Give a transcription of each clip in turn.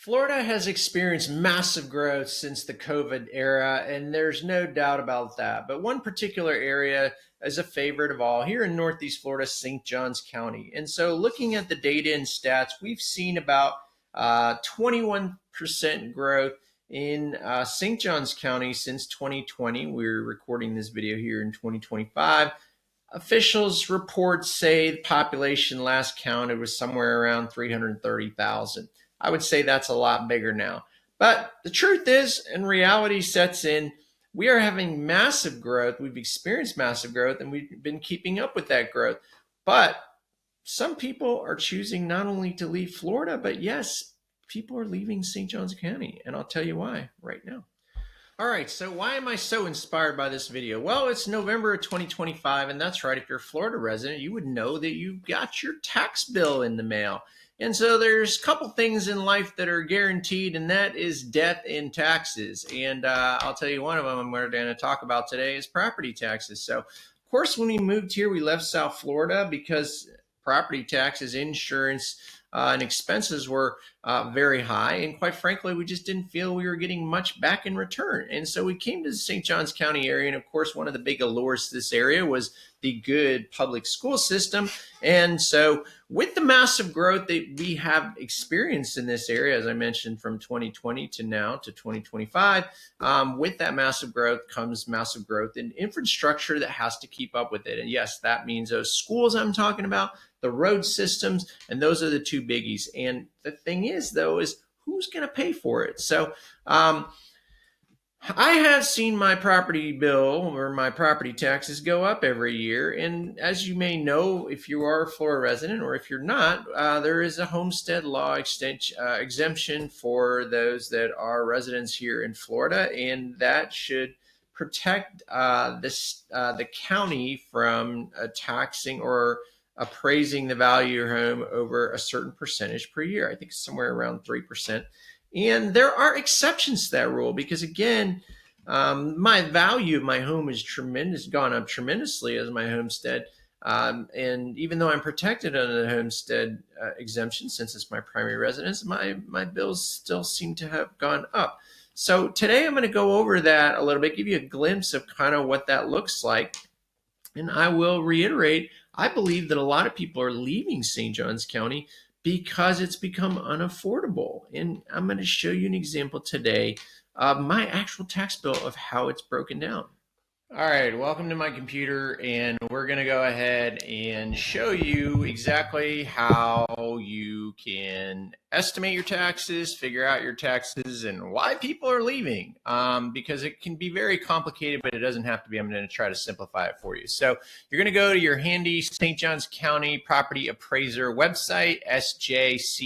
Florida has experienced massive growth since the COVID era, and there's no doubt about that. But one particular area is a favorite of all here in Northeast Florida, St. Johns County. And so, looking at the data and stats, we've seen about 21% growth in St. Johns County since 2020. We're recording this video here in 2025. Officials reports say the population last counted was somewhere around 330,000. I would say that's a lot bigger now. But the truth is, and reality sets in, we are having massive growth. We've experienced massive growth, and we've been keeping up with that growth. But some people are choosing not only to leave Florida, but yes, people are leaving St. Johns County. And I'll tell you why right now. All right, so why am I so inspired by this video? Well, it's November of 2025, and that's right. If you're a Florida resident, you would know that you got your tax bill in the mail. And so there's a couple things in life that are guaranteed, and that is death and taxes. And I'll tell you one of them we're going to talk about today is property taxes. So, of course, when we moved here, we left South Florida because property taxes, insurance, and expenses were very high. And quite frankly, we just didn't feel we were getting much back in return. And so we came to the St. Johns County area. And of course, one of the big allures to this area was the good public school system. And so with the massive growth that we have experienced in this area, as I mentioned, from 2020 to now to 2025, with that massive growth comes massive growth in infrastructure that has to keep up with it. And yes, that means those schools I'm talking about, the road systems, and those are the two biggies. And the thing is, though, is who's going to pay for it? So I have seen my property bill or my property taxes go up every year. And as you may know, if you are a Florida resident or if you're not, there is a homestead law exemption for those that are residents here in Florida. And that should protect the county from taxing or appraising the value of your home over a certain percentage per year. I think it's somewhere around 3%. And there are exceptions to that rule because, again, my value of my home is gone up tremendously as my homestead. And even though I'm protected under the homestead exemption, since it's my primary residence, my bills still seem to have gone up. So today I'm going to go over that a little bit, give you a glimpse of kind of what that looks like. And I will reiterate, I believe that a lot of people are leaving St. Johns County because it's become unaffordable. And I'm going to show you an example today of my actual tax bill of how it's broken down. All right, welcome to my computer, and we're going to go ahead and show you exactly how you can estimate your taxes, figure out your taxes, and why people are leaving, because it can be very complicated, but it doesn't have to be. I'm going to try to simplify it for you. So you're going to go to your handy St. Johns County Property Appraiser website, sjcpa.gov,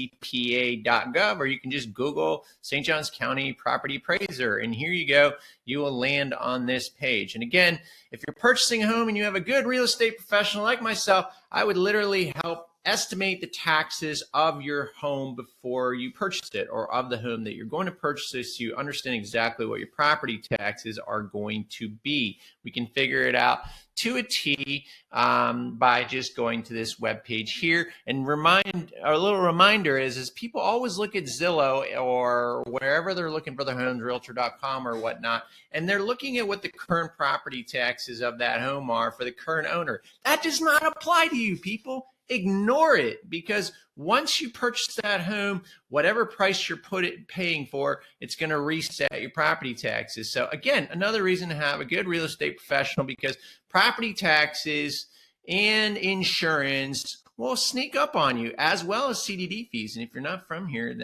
or you can just Google St. Johns County Property Appraiser, and here you go. You will land on this page. And again, if you're purchasing a home and you have a good real estate professional like myself, I would literally help estimate the taxes of your home before you purchased it, or of the home that you're going to purchase, so you understand exactly what your property taxes are going to be. We can figure it out to a T by just going to this web page here. And a little reminder is people always look at Zillow or wherever they're looking for their homes, realtor.com or whatnot, and they're looking at what the current property taxes of that home are for the current owner. That does not apply to you, people. Ignore it, because once you purchase that home, whatever price you're paying for, it's going to reset your property taxes. So again, another reason to have a good real estate professional, because property taxes and insurance will sneak up on you, as well as CDD fees. And if you're not from here,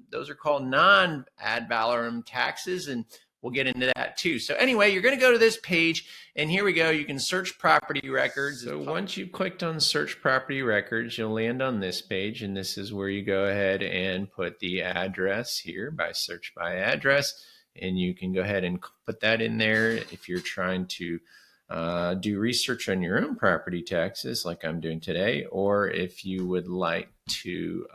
those are called non-ad valorem taxes, and we'll get into that too. So anyway, you're going to go to this page, and here we go. You can search property records. So once you've clicked on search property records, you'll land on this page, and this is where you go ahead and put the address here by search by address, and you can go ahead and put that in there if you're trying to do research on your own property taxes like I'm doing today, or if you would like to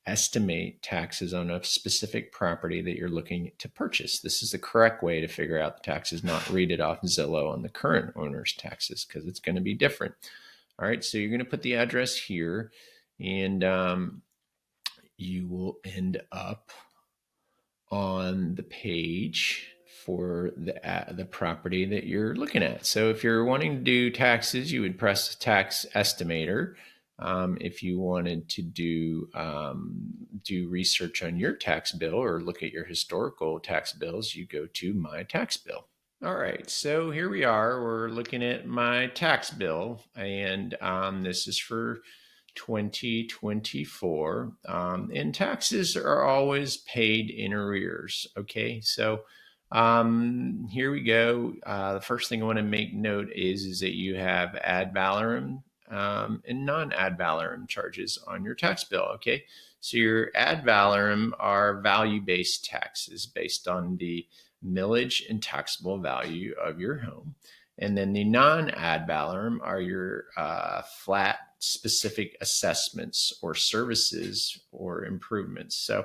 estimate taxes on a specific property that you're looking to purchase. This is the correct way to figure out the taxes, not read it off Zillow on the current owner's taxes, because it's going to be different. All right, so you're going to put the address here, and you will end up on the page for the property that you're looking at. So if you're wanting to do taxes, you would press tax estimator. If you wanted to do research on your tax bill or look at your historical tax bills, you go to My Tax Bill. All right, so here we are. We're looking at my tax bill, and this is for 2024, and taxes are always paid in arrears. Okay, so here we go. The first thing I want to make note is that you have ad valorem and non-ad valorem charges on your tax bill. Okay, so your ad valorem are value-based taxes based on the millage and taxable value of your home. And then the non-ad valorem are your flat specific assessments or services or improvements. So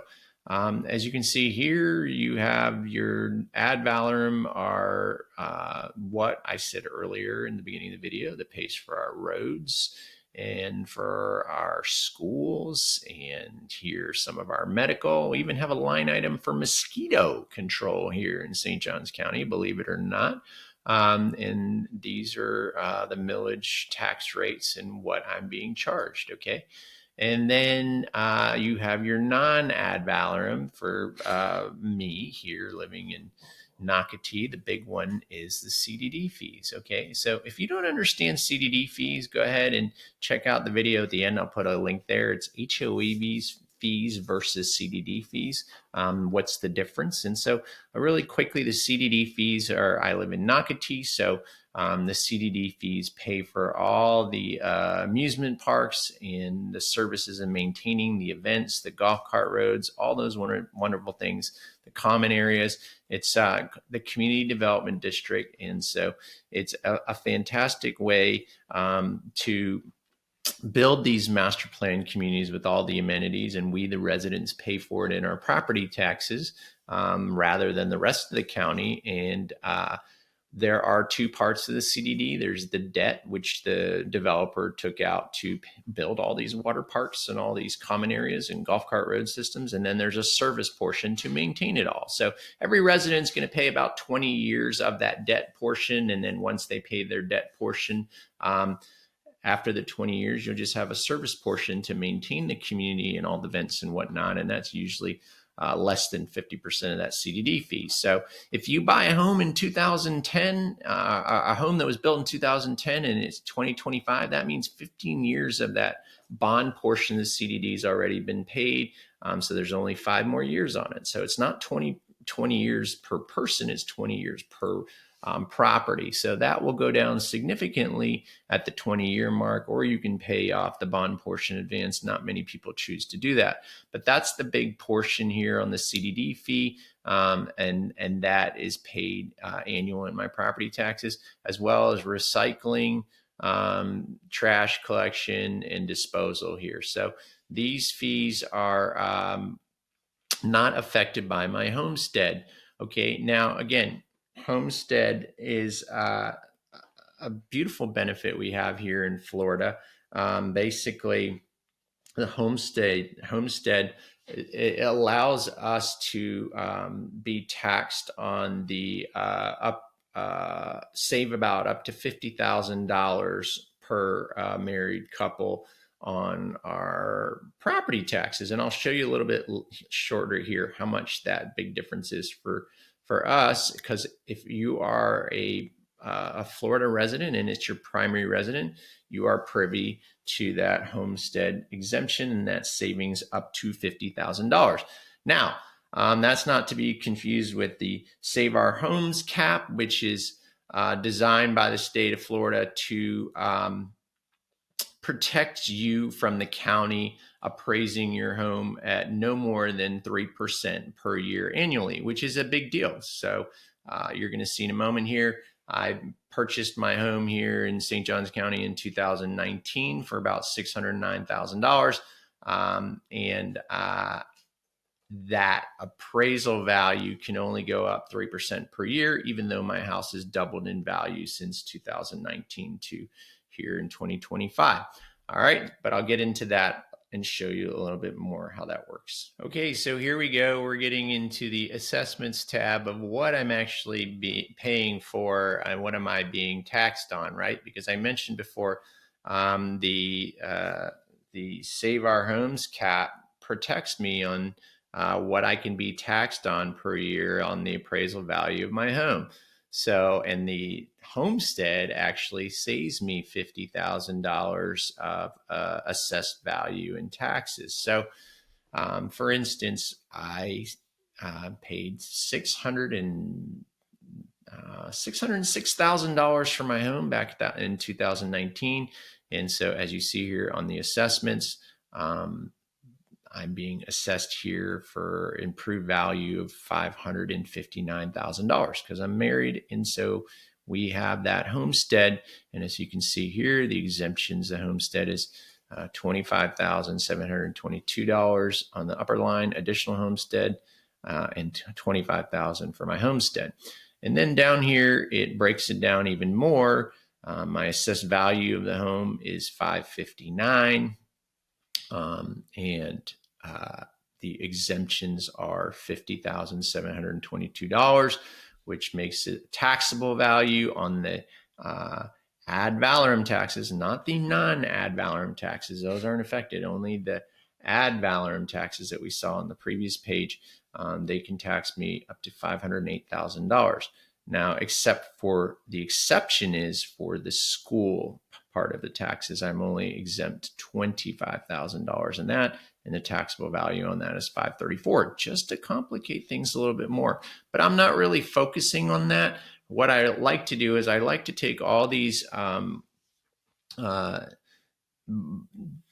as you can see here, you have your ad valorem are what I said earlier in the beginning of the video that pays for our roads and for our schools, and here's some of our medical. We even have a line item for mosquito control here in St. Johns County, believe it or not. And these are the millage tax rates and what I'm being charged, okay? And then you have your non-ad valorem for me here living in Nocatee. The big one is the CDD fees, okay? So if you don't understand CDD fees, go ahead and check out the video at the end. I'll put a link there. It's HOA fees versus CDD fees. What's the difference? And so really quickly, the CDD fees are, I live in Nocatee, so the CDD fees pay for all the amusement parks and the services and maintaining the events, the golf cart roads, all those wonderful things, the common areas. It's the community development district. And so it's a fantastic way to build these master plan communities with all the amenities, and we, the residents, pay for it in our property taxes rather than the rest of the county. And there are two parts of the CDD. There's the debt, which the developer took out to build all these water parks and all these common areas and golf cart road systems. And then there's a service portion to maintain it all. So every resident's going to pay about 20 years of that debt portion. And then once they pay their debt portion, after the 20 years, you'll just have a service portion to maintain the community and all the events and whatnot. And that's usually less than 50% of that CDD fee. So if you buy a home in 2010, a home that was built in 2010 and it's 2025, that means 15 years of that bond portion of the CDD has already been paid. So there's only 5 more years on it. So it's not 20 years per person, it's 20 years per property. So that will go down significantly at the 20-year mark, or you can pay off the bond portion in advance. Not many people choose to do that, but that's the big portion here on the CDD fee. And that is paid annual in my property taxes, as well as recycling, trash collection, and disposal here. So these fees are not affected by my homestead. Okay, now again, Homestead is a beautiful benefit we have here in Florida. Basically, the homestead it allows us to be taxed on the save about up to $50,000 per married couple on our property taxes. And I'll show you a little bit shorter here how much that big difference is for us, because if you are a Florida resident and it's your primary resident, you are privy to that homestead exemption and that savings up to $50,000. Now, that's not to be confused with the Save Our Homes cap, which is designed by the state of Florida to protect you from the county appraising your home at no more than 3% per year annually, which is a big deal. So you're going to see in a moment here, I purchased my home here in St. Johns County in 2019 for about $609,000. And that appraisal value can only go up 3% per year, even though my house has doubled in value since 2019 to here in 2025. All right, but I'll get into that and show you a little bit more how that works. Okay, so here we go. We're getting into the assessments tab of what I'm actually paying for and what am I being taxed on, right? Because I mentioned before the Save Our Homes cap protects me on what I can be taxed on per year on the appraisal value of my home. So, and the Homestead actually saves me $50,000 of assessed value in taxes. So, for instance, I paid $606,000 for my home back in 2019, and so as you see here on the assessments, I'm being assessed here for improved value of $559,000 because I'm married. And so we have that homestead. And as you can see here, the exemptions, the homestead is $25,722 on the upper line, additional homestead, and $25,000 for my homestead. And then down here, it breaks it down even more. My assessed value of the home is $559,000. And the exemptions are $50,722, which makes it taxable value on the ad valorem taxes, not the non-ad valorem taxes. Those aren't affected. Only the ad valorem taxes that we saw on the previous page, they can tax me up to $508,000. Now, except for the exception is for the school part of the taxes, I'm only exempt $25,000 in that, and the taxable value on that is $534,000, just to complicate things a little bit more. But I'm not really focusing on that. What I like to do is I like to take all these,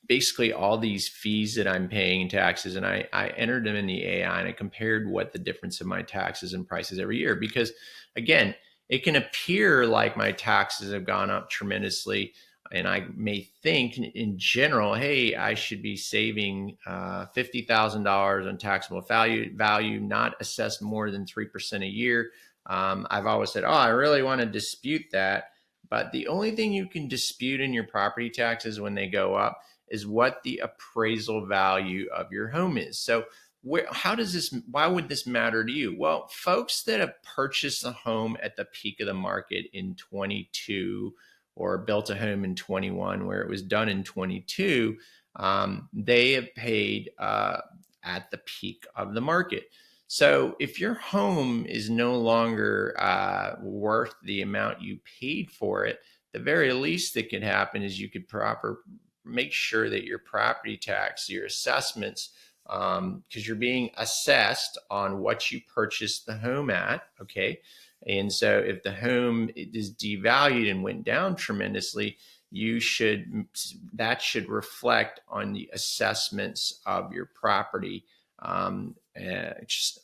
basically all these fees that I'm paying in taxes, and I entered them in the AI, and I compared what the difference of my taxes and prices every year. Because again, it can appear like my taxes have gone up tremendously, and I may think in general, hey, I should be saving $50,000 on taxable value, not assessed more than 3% a year. I've always said, oh, I really want to dispute that. But the only thing you can dispute in your property taxes when they go up is what the appraisal value of your home is. So why would this matter to you? Well, folks that have purchased a home at the peak of the market in 22 or built a home in 21 where it was done in 22, they have paid at the peak of the market. So if your home is no longer worth the amount you paid for it, the very least that could happen is you could make sure that your property tax, your assessments, because you're being assessed on what you purchased the home at, okay? And so if the home is devalued and went down tremendously, that should reflect on the assessments of your property, just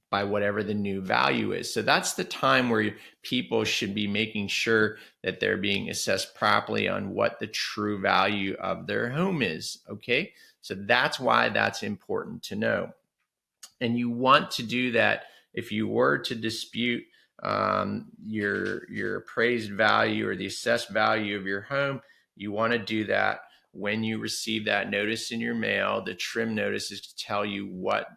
by whatever the new value is. So that's the time where people should be making sure that they're being assessed properly on what the true value of their home is, okay? So that's why that's important to know. And you want to do that if you were to dispute your appraised value or the assessed value of your home. You want to do that when you receive that notice in your mail. The trim notice is to tell you what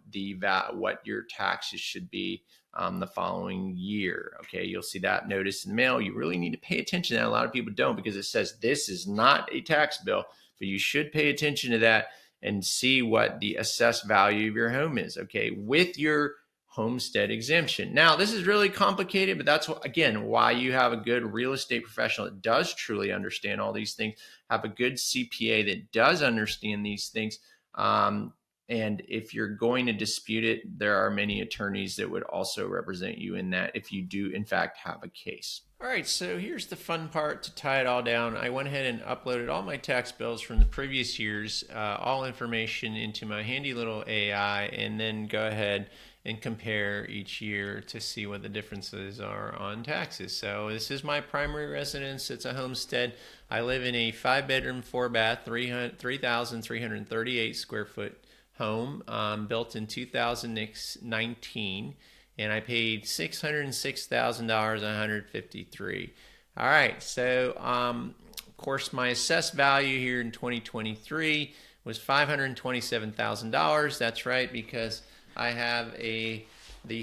your taxes should be the following year. Okay, you'll see that notice in the mail. You really need to pay attention to that. A lot of people don't, because it says this is not a tax bill, but you should pay attention to that and see what the assessed value of your home is, okay, with your homestead exemption. Now, this is really complicated, but that's again why you have a good real estate professional that does truly understand all these things, have a good CPA that does understand these things. And if you're going to dispute it, there are many attorneys that would also represent you in that if you do, in fact, have a case. All right, so here's the fun part to tie it all down. I went ahead and uploaded all my tax bills from the previous years, all information into my handy little AI, and then go ahead and compare each year to see what the differences are on taxes. So this is my primary residence. It's a homestead. I live in a 5-bedroom, 4-bath, 3,338 square foot home, built in 2019, and I paid $606,153. All right, so of course my assessed value here in 2023 was $527,000. That's right, because I have the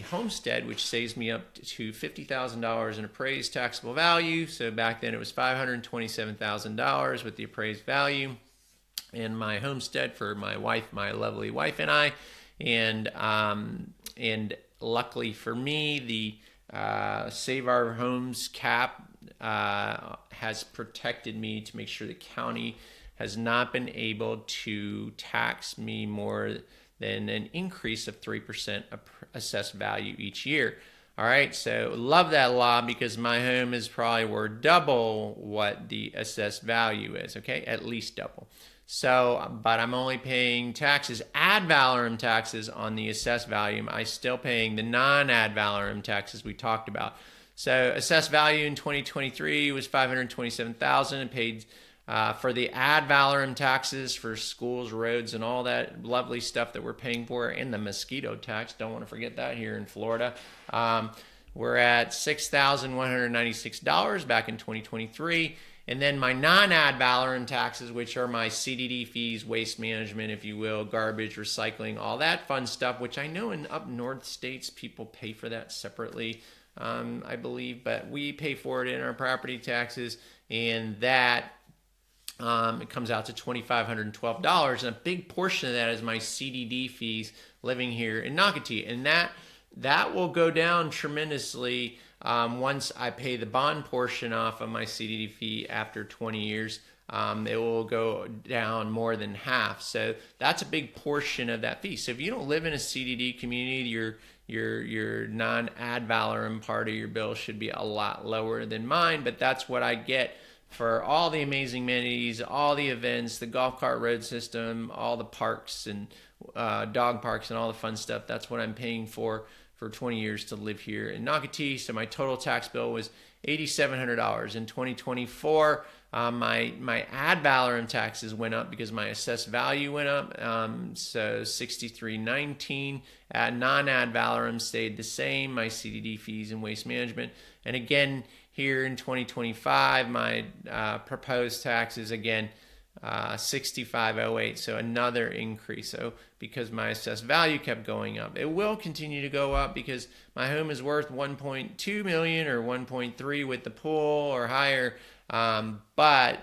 Homestead, which saves me up to $50,000 in appraised taxable value. So back then it was $527,000 with the appraised value, and my Homestead for my wife, my lovely wife, and I. And luckily for me, the Save Our Homes cap has protected me to make sure the county has not been able to tax me more than an increase of 3% assessed value each year. All right, so love that law, because my home is probably worth double what the assessed value is, okay? At least double. So, but I'm only paying taxes, ad valorem taxes on the assessed value. I'm still paying the non-ad valorem taxes we talked about. So assessed value in 2023 was $527,000 and paid for the ad valorem taxes for schools, roads, and all that lovely stuff that we're paying for, and the mosquito tax. Don't want to forget that here in Florida. We're at $6,196 back in 2023. And then my non-ad valorem taxes, which are my CDD fees, waste management, if you will, garbage, recycling, all that fun stuff, which I know in up north states people pay for that separately, I believe, but we pay for it in our property taxes, and that it comes out to $2,512, and a big portion of that is my CDD fees living here in Nocatee, and that will go down tremendously once I pay the bond portion off of my CDD fee after 20 years. It will go down more than half. So that's a big portion of that fee. So if you don't live in a CDD community, your non-ad valorem part of your bill should be a lot lower than mine, but that's what I get for all the amazing amenities, all the events, the golf cart road system, all the parks and dog parks and all the fun stuff. That's what I'm paying for 20 years to live here in Nocatee. So my total tax bill was $8,700. In 2024, my ad valorem taxes went up because my assessed value went up. So $6,319. Non-ad valorem stayed the same, my CDD fees and waste management. And again, here in 2025, my proposed taxes, again, $6,508, so another increase. So because my assessed value kept going up, it will continue to go up because my home is worth $1.2 million or $1.3 with the pool or higher, but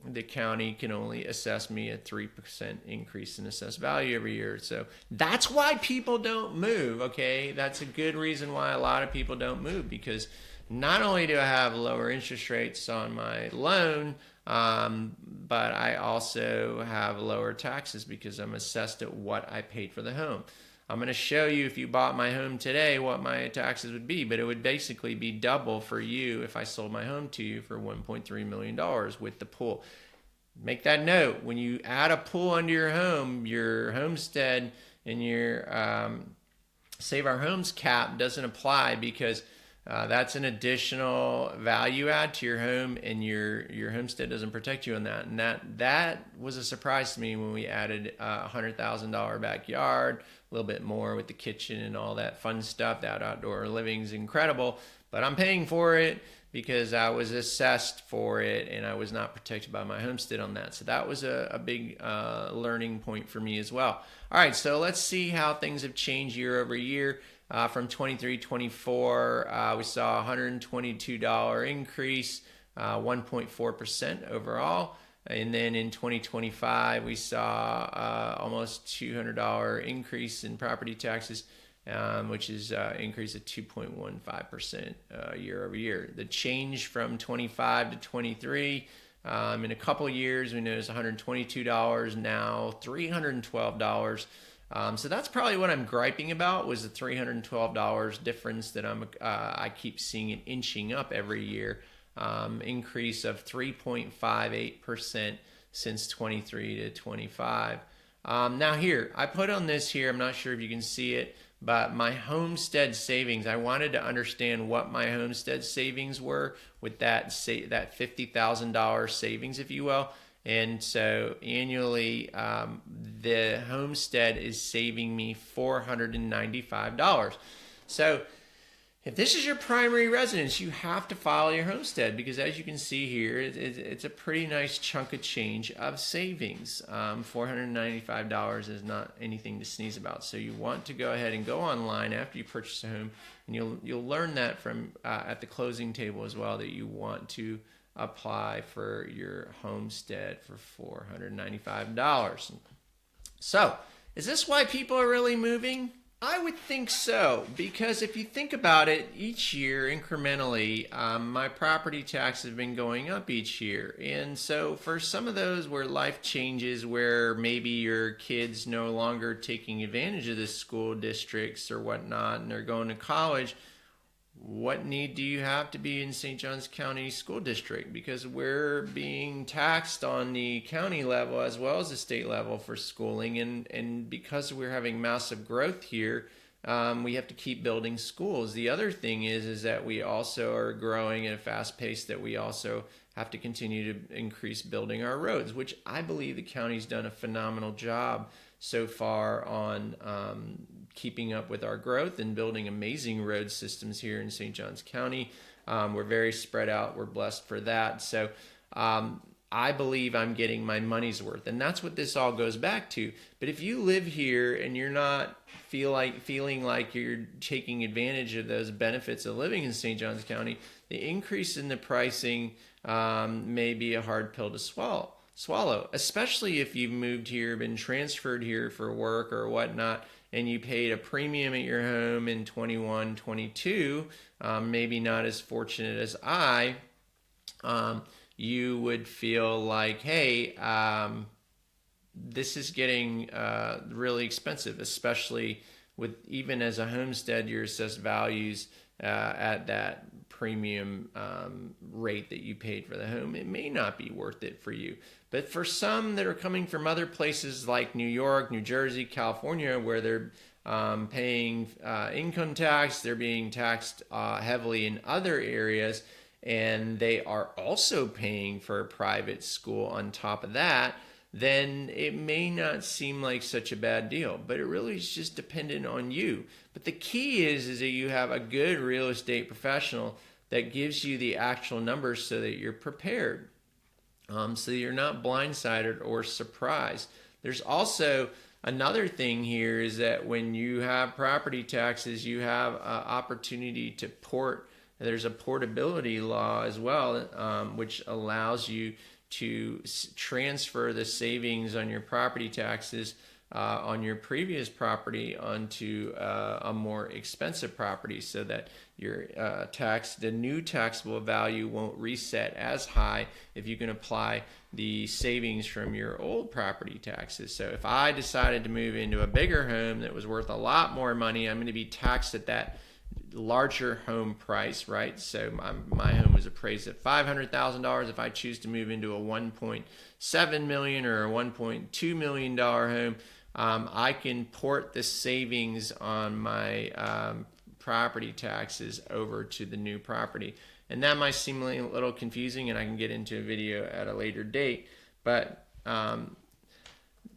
the county can only assess me a 3% increase in assessed value every year. So that's why people don't move, okay? That's a good reason why a lot of people don't move, because not only do I have lower interest rates on my loan, but I also have lower taxes because I'm assessed at what I paid for the home. I'm going to show you, if you bought my home today, what my taxes would be, but it would basically be double for you if I sold my home to you for $1.3 million with the pool. Make that note. When you add a pool under your home, your homestead and your Save Our Homes cap doesn't apply, because that's an additional value add to your home, and your homestead doesn't protect you on that. And that was a surprise to me when we added a $100,000 backyard, a little bit more with the kitchen and all that fun stuff. That outdoor living is incredible, but I'm paying for it because I was assessed for it and I was not protected by my homestead on that. So that was a big learning point for me as well. All right, so let's see how things have changed year over year. From 23-24, we saw a $122 increase, 1.4% overall. And then in 2025, we saw almost $200 increase in property taxes, which is an increase of 2.15% year over year. The change from 25 to 23, in a couple of years, we noticed $122, now $312. So that's probably what I'm griping about, was the $312 difference that I keep seeing it inching up every year. Increase of 3.58% since 23 to 25. Now here, I put on this here, I'm not sure if you can see it, but my homestead savings, I wanted to understand what my homestead savings were with that $50,000 savings, if you will. And so annually, the homestead is saving me $495. So If this is your primary residence, you have to file your homestead because, as you can see here, it's a pretty nice chunk of change of savings. $495 is not anything to sneeze about. So you want to go ahead and go online after you purchase a home, and you'll learn that from at the closing table as well, that you want to apply for your homestead for $495. So, is this why people are really moving? I would think so, because if you think about it, each year incrementally, my property taxes have been going up each year. And so for some of those where life changes, where maybe your kid's no longer taking advantage of the school districts or whatnot, and they're going to college, what need do you have to be in St. Johns County School District? Because we're being taxed on the county level as well as the state level for schooling, and because we're having massive growth here, we have to keep building schools. The other thing is that we also are growing at a fast pace, that we also have to continue to increase building our roads, which I believe the county's done a phenomenal job so far on keeping up with our growth and building amazing road systems here in St. Johns County. We're very spread out. We're blessed for that. So I believe I'm getting my money's worth, and that's what this all goes back to. But if you live here and you're not feeling like you're taking advantage of those benefits of living in St. Johns County, the increase in the pricing may be a hard pill to swallow, especially if you've moved here, been transferred here for work or whatnot, and you paid a premium at your home in 21, 22, maybe not as fortunate as I, you would feel like, hey, this is getting really expensive, especially with, even as a homestead, your assessed values at that premium rate that you paid for the home. It may not be worth it for you. But for some that are coming from other places like New York, New Jersey, California, where they're paying income tax, they're being taxed heavily in other areas, and they are also paying for a private school on top of that, then it may not seem like such a bad deal. But it really is just dependent on you. But the key is that you have a good real estate professional that gives you the actual numbers so that you're prepared, so that you're not blindsided or surprised. There's also another thing here, is that when you have property taxes, you have opportunity to port. There's a portability law as well, which allows you to transfer the savings on your property taxes on your previous property onto a more expensive property, so that your the new taxable value won't reset as high if you can apply the savings from your old property taxes. So if I decided to move into a bigger home that was worth a lot more money, I'm going to be taxed at that larger home price, right? So my home was appraised at $500,000. If I choose to move into a $1.7 million or a $1.2 million home, I can port the savings on my property taxes over to the new property. And that might seem a little confusing, and I can get into a video at a later date. But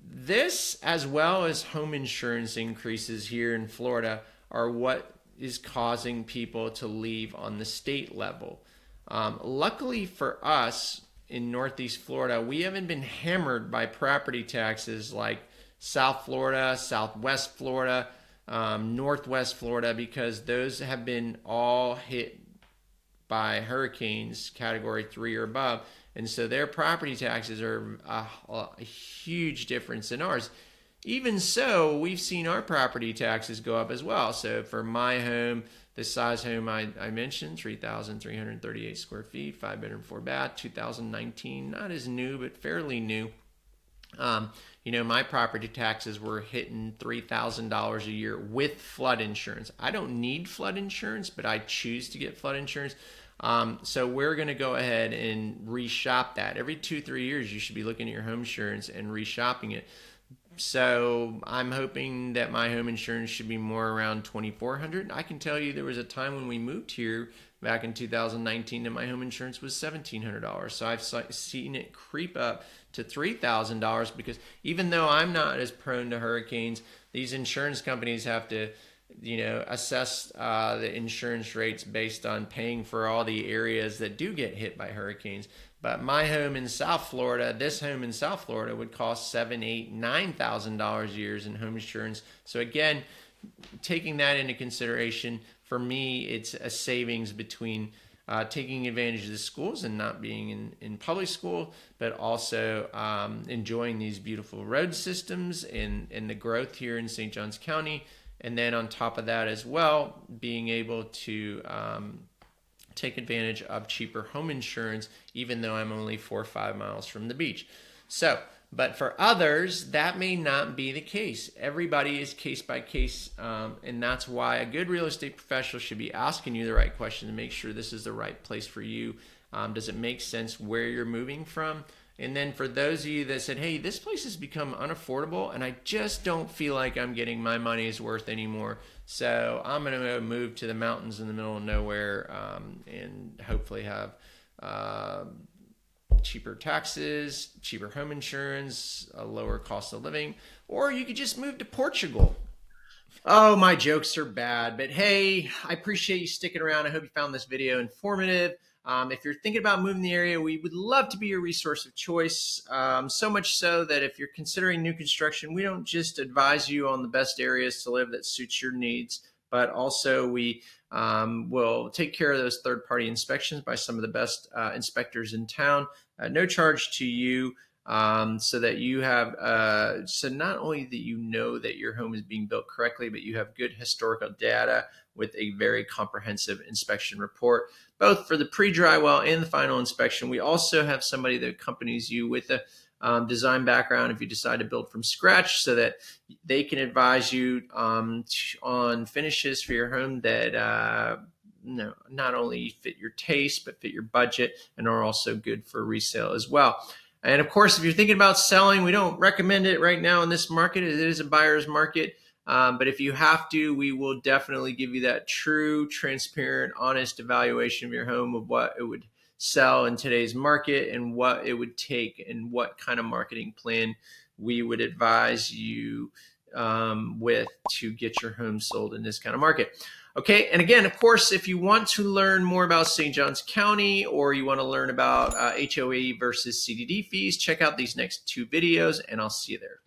this, as well as home insurance increases here in Florida, are what is causing people to leave on the state level. Luckily for us in Northeast Florida, we haven't been hammered by property taxes like South Florida, Southwest Florida, Northwest Florida, because those have been all hit by hurricanes category 3 or above. And so their property taxes are a huge difference in ours. Even so, we've seen our property taxes go up as well. So for my home, the size home I mentioned, 3,338 square feet, 5-bedroom, 4-bath, 2019, not as new, but fairly new. My property taxes were hitting $3,000 a year with flood insurance. I don't need flood insurance, but I choose to get flood insurance. So we're going to go ahead and reshop that. Every 2-3 years, you should be looking at your home insurance and reshopping it. So I'm hoping that my home insurance should be more around $2,400. I can tell you there was a time when we moved here back in 2019 that my home insurance was $1,700. So I've seen it creep up to $3,000, because even though I'm not as prone to hurricanes, these insurance companies have to assess the insurance rates based on paying for all the areas that do get hit by hurricanes. But my home in South Florida, this home in South Florida would cost $7,000, $8,000, $9,000 a year in home insurance. So again, taking that into consideration, for me, it's a savings between taking advantage of the schools and not being in public school, but also enjoying these beautiful road systems and the growth here in St. Johns County. And then on top of that as well, being able to take advantage of cheaper home insurance, even though I'm only 4 or 5 miles from the beach. So, but for others, that may not be the case. Everybody is case by case, and that's why a good real estate professional should be asking you the right question to make sure this is the right place for you. Does it make sense where you're moving from? And then for those of you that said, hey, this place has become unaffordable and I just don't feel like I'm getting my money's worth anymore, so I'm going to move to the mountains in the middle of nowhere and hopefully have cheaper taxes, cheaper home insurance, a lower cost of living, or you could just move to Portugal. Oh, my jokes are bad, but hey, I appreciate you sticking around. I hope you found this video informative. If you're thinking about moving the area, we would love to be your resource of choice. So much so that if you're considering new construction, we don't just advise you on the best areas to live that suits your needs, but also we will take care of those third-party inspections by some of the best inspectors in town, no charge to you. So that you have, so not only that you know that your home is being built correctly, but you have good historical data with a very comprehensive inspection report, both for the pre-drywall and the final inspection. We also have somebody that accompanies you with a design background if you decide to build from scratch, so that they can advise you on finishes for your home that not only fit your taste, but fit your budget and are also good for resale as well. And of course, if you're thinking about selling, we don't recommend it right now in this market. It is a buyer's market. But if you have to, we will definitely give you that true, transparent, honest evaluation of your home, of what it would sell in today's market and what it would take and what kind of marketing plan we would advise you with to get your home sold in this kind of market. Okay, and again, of course, if you want to learn more about St. Johns County, or you want to learn about HOA versus CDD fees, check out these next 2 videos, and I'll see you there.